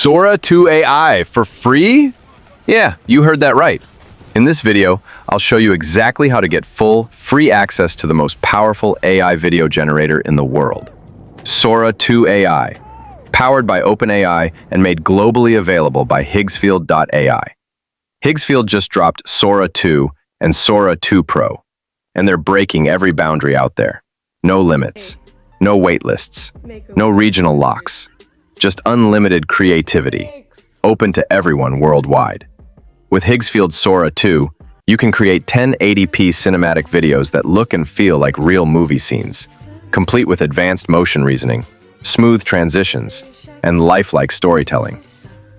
Sora AI for free? Yeah, you heard that right. In this video, I'll show you exactly how to get full, free access to the most powerful AI video generator in the world. Sora AI, powered by OpenAI and made globally available by Higgsfield.ai. Higgsfield just dropped Sora 2 and Sora 2 Pro, and they're breaking every boundary out there. No limits, no waitlists, no regional locks, just unlimited creativity, open to everyone worldwide. With Higgsfield Sora 2, you can create 1080p cinematic videos that look and feel like real movie scenes, complete with advanced motion reasoning, smooth transitions, and lifelike storytelling.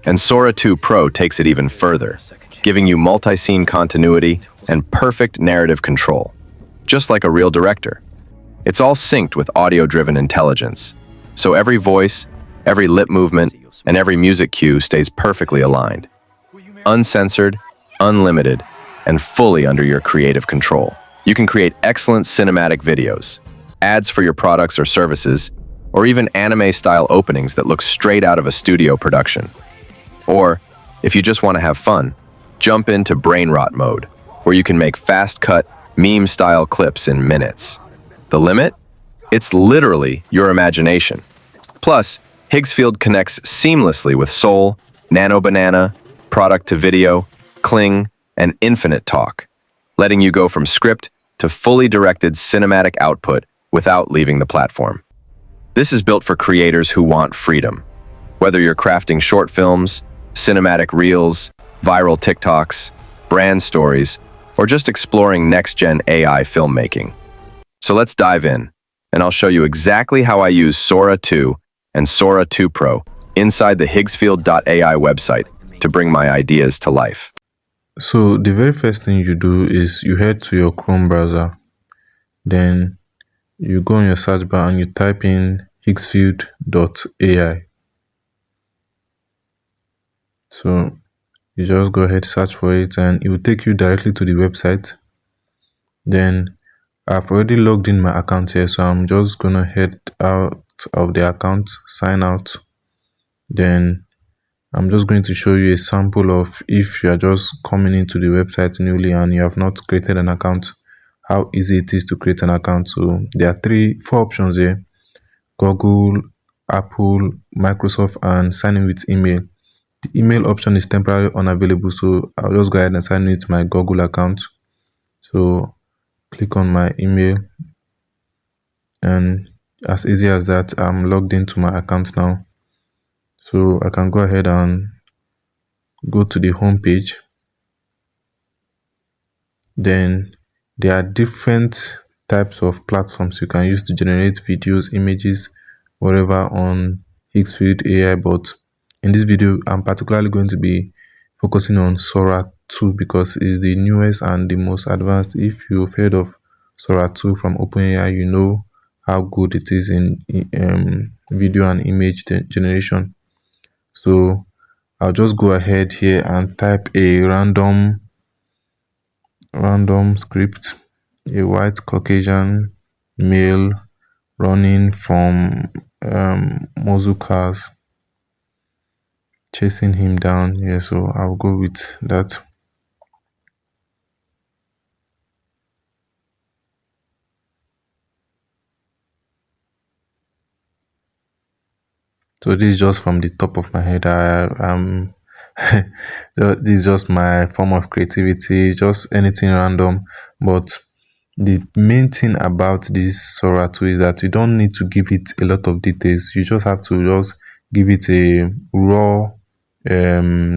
And Sora 2 Pro takes it even further, giving you multi-scene continuity and perfect narrative control, just like a real director. It's all synced with audio-driven intelligence, so every voice, every lip movement, and every music cue stays perfectly aligned. Uncensored, unlimited, and fully under your creative control. You can create excellent cinematic videos, ads for your products or services, or even anime-style openings that look straight out of a studio production. Or, if you just want to have fun, jump into brain rot mode, where you can make fast-cut, meme-style clips in minutes. The limit? It's literally your imagination. Plus, Higgsfield connects seamlessly with Soul, Nano Banana, Product to Video, Kling, and Infinite Talk, letting you go from script to fully directed cinematic output without leaving the platform. This is built for creators who want freedom. Whether you're crafting short films, cinematic reels, viral TikToks, brand stories, or just exploring next-gen AI filmmaking. So let's dive in, and I'll show you exactly how I use Sora 2 and Sora 2 Pro inside the Higgsfield.ai website to bring my ideas to life. So the very first thing you do is you head to your Chrome browser. Then you go on your search bar and you type in Higgsfield.ai. So you just go ahead, search for it, and it will take you directly to the website. Then I've already logged in my account here, so I'm just gonna head out of the account, sign out. Then I'm just going to show you a sample of if you are just coming into the website newly and you have not created an account, how easy it is to create an account. So there are four options here: Google, Apple, Microsoft, and sign in with email. The email option is temporarily unavailable, so I'll just go ahead and sign in with my Google account. So click on my email, and as easy as that, I'm logged into my account now. So I can go ahead and go to the home page. Then there are different types of platforms you can use to generate videos, images, whatever on Higgsfield AI. But in this video, I'm particularly going to be focusing on Sora 2 because it's the newest and the most advanced. If you've heard of Sora 2 from OpenAI, you know how good it is in video and image generation. So I'll just go ahead here and type a random script: a white Caucasian male running from muscle cars, chasing him down. Yeah, so I'll go with that. So this is just from the top of my head. This is just my form of creativity, just anything random. But the main thing about this Sora 2 is that you don't need to give it a lot of details. You just have to just give it a raw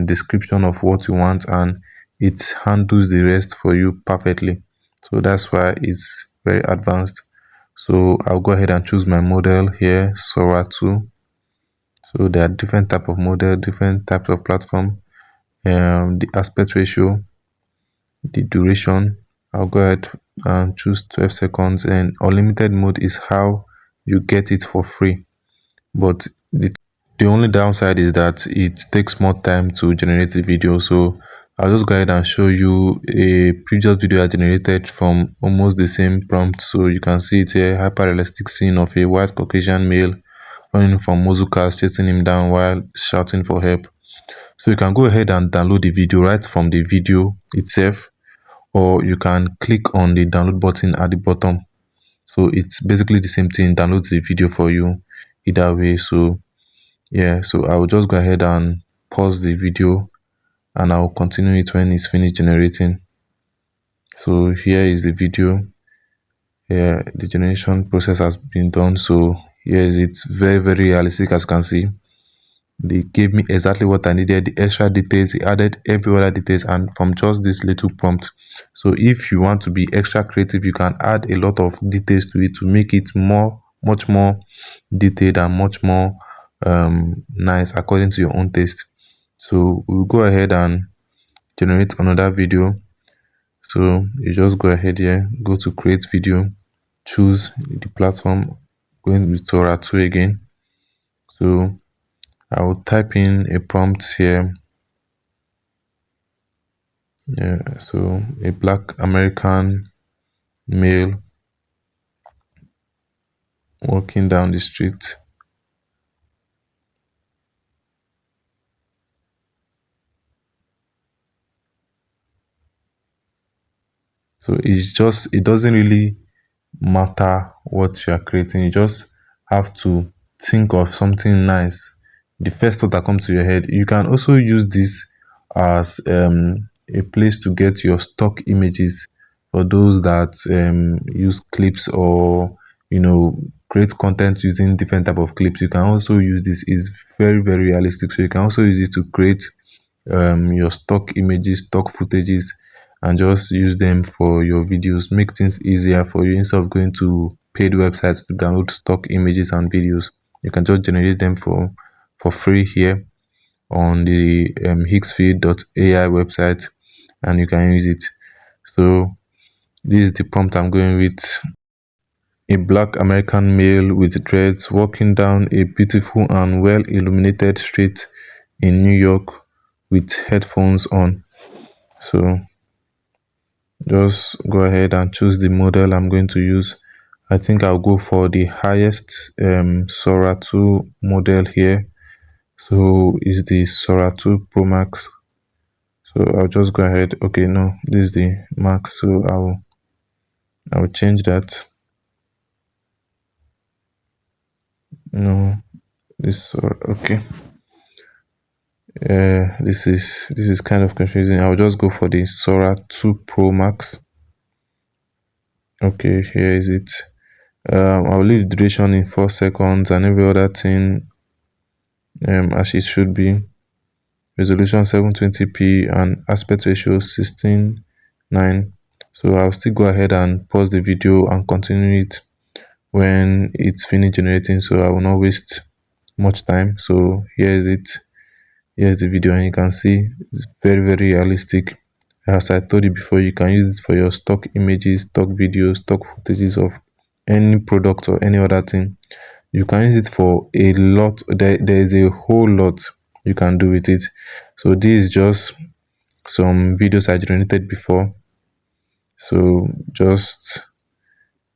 description of what you want, and it handles the rest for you perfectly. So that's why it's very advanced. So I'll go ahead and choose my model here, Sora 2. So there are different type of model, different types of platform, the aspect ratio, the duration. I'll go ahead and choose 12 seconds, and unlimited mode is how you get it for free. But the only downside is that it takes more time to generate the video. So I'll just go ahead and show you a previous video I generated from almost the same prompt. So you can see it here: hyper realistic scene of a white Caucasian male running from muscle cars, chasing him down while shouting for help. So you can go ahead and download the video right from the video itself, or you can click on the download button at the bottom. So it's basically the same thing, downloads the video for you either way. So yeah, so I will just go ahead and pause the video and I'll continue it when it's finished generating. So here is the video. Yeah, the generation process has been done. So here is it, very realistic. As you can see, they gave me exactly what I needed, the extra details, they added every other details, and from just this little prompt. So if you want to be extra creative, you can add a lot of details to it to make it much more detailed and much more nice according to your own taste. So we'll go ahead and generate another video. So you just go ahead here, go to create video, choose the platform, going with Sora 2 again. So I will type in a prompt here. Yeah, so a black American male walking down the street. So it doesn't really matter what you are creating. You just have to think of something nice, the first thought that comes to your head. You can also use this as a place to get your stock images for those that use clips, or create content using different type of clips. You can also use this. It's very realistic, so you can also use it to create your stock images, stock footages, and just use them for your videos. Make things easier for you instead of going to paid websites to download stock images and videos. You can just generate them for free here on the Higgsfield.ai website, and you can use it. So this is the prompt I'm going with. A black American male with dreads walking down a beautiful and well illuminated street in New York with headphones on. So just go ahead and choose the model I'm going to use. I think I'll go for the highest Sora 2 model here. So is the Sora 2 Pro Max. So I'll just go ahead. Okay, no, this is the Max. So I'll change that. No, this okay. This is kind of confusing. I'll just go for the Sora 2 Pro Max. Okay, here is it. I'll leave the duration in 4 seconds and every other thing as it should be. Resolution 720p and aspect ratio 16:9. So I'll still go ahead and pause the video and continue it when it's finished generating, so I will not waste much time. So here is it. Here's the video, and you can see it's very realistic. As I told you before, you can use it for your stock images, stock videos, stock footages of any product or any other thing. You can use it for a lot. There is a whole lot you can do with it. So this is just some videos I generated before. So just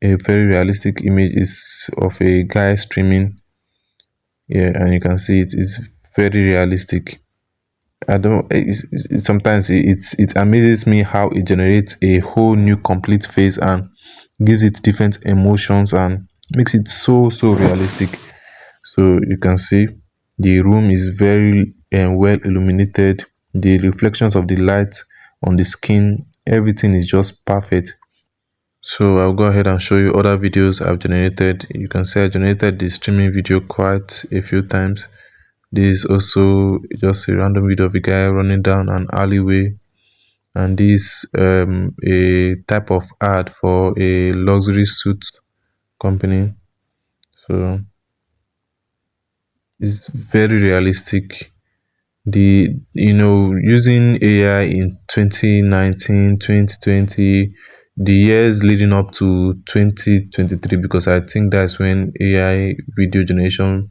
a very realistic image is of a guy streaming. Yeah, and you can see it is very realistic. I don't. Sometimes it amazes me how it generates a whole new complete face and gives it different emotions and makes it so realistic. So you can see the room is very well illuminated. The reflections of the light on the skin, everything is just perfect. So I'll go ahead and show you other videos I've generated. You can see I generated the streaming video quite a few times. This is also just a random video of a guy running down an alleyway, and this a type of ad for a luxury suit company. So it's very realistic. The using AI in 2019, 2020, the years leading up to 2023, because I think that's when AI video generation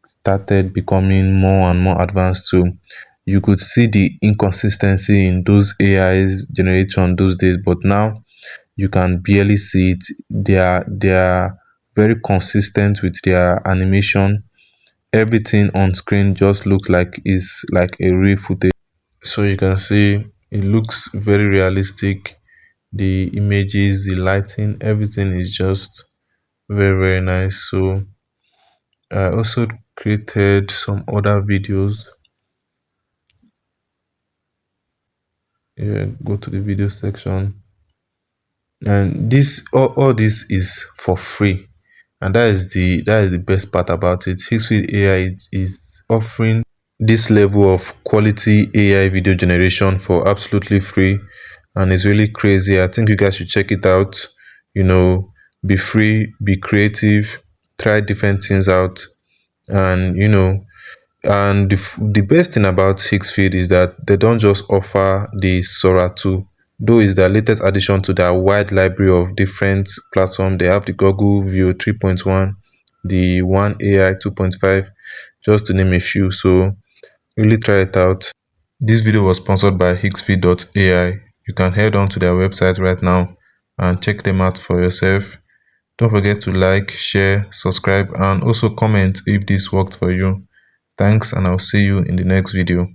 started becoming more and more advanced too. You could see the inconsistency in those AIs generation those days, but now you can barely see it. They are very consistent with their animation. everything on screen just looks like is like a real footage. So you can see it looks very realistic. The images, the lighting, everything is just very nice. So I also created some other videos. Yeah, go to the video section, and this all this is for free, and that is the best part about it. Higgsfield AI is offering this level of quality AI video generation for absolutely free, and it's really crazy. I think you guys should check it out. You know, be free, be creative, try different things out, and the best thing about Higgsfield is that they don't just offer the Sora 2, though is the latest addition to their wide library of different platforms. They have the Google View 3.1, the One AI 2.5, just to name a few. So really try it out. This video was sponsored by Higgsfield.ai. You can head on to their website right now and check them out for yourself. Don't forget to like, share, subscribe, and also comment if this worked for you. Thanks, and I'll see you in the next video.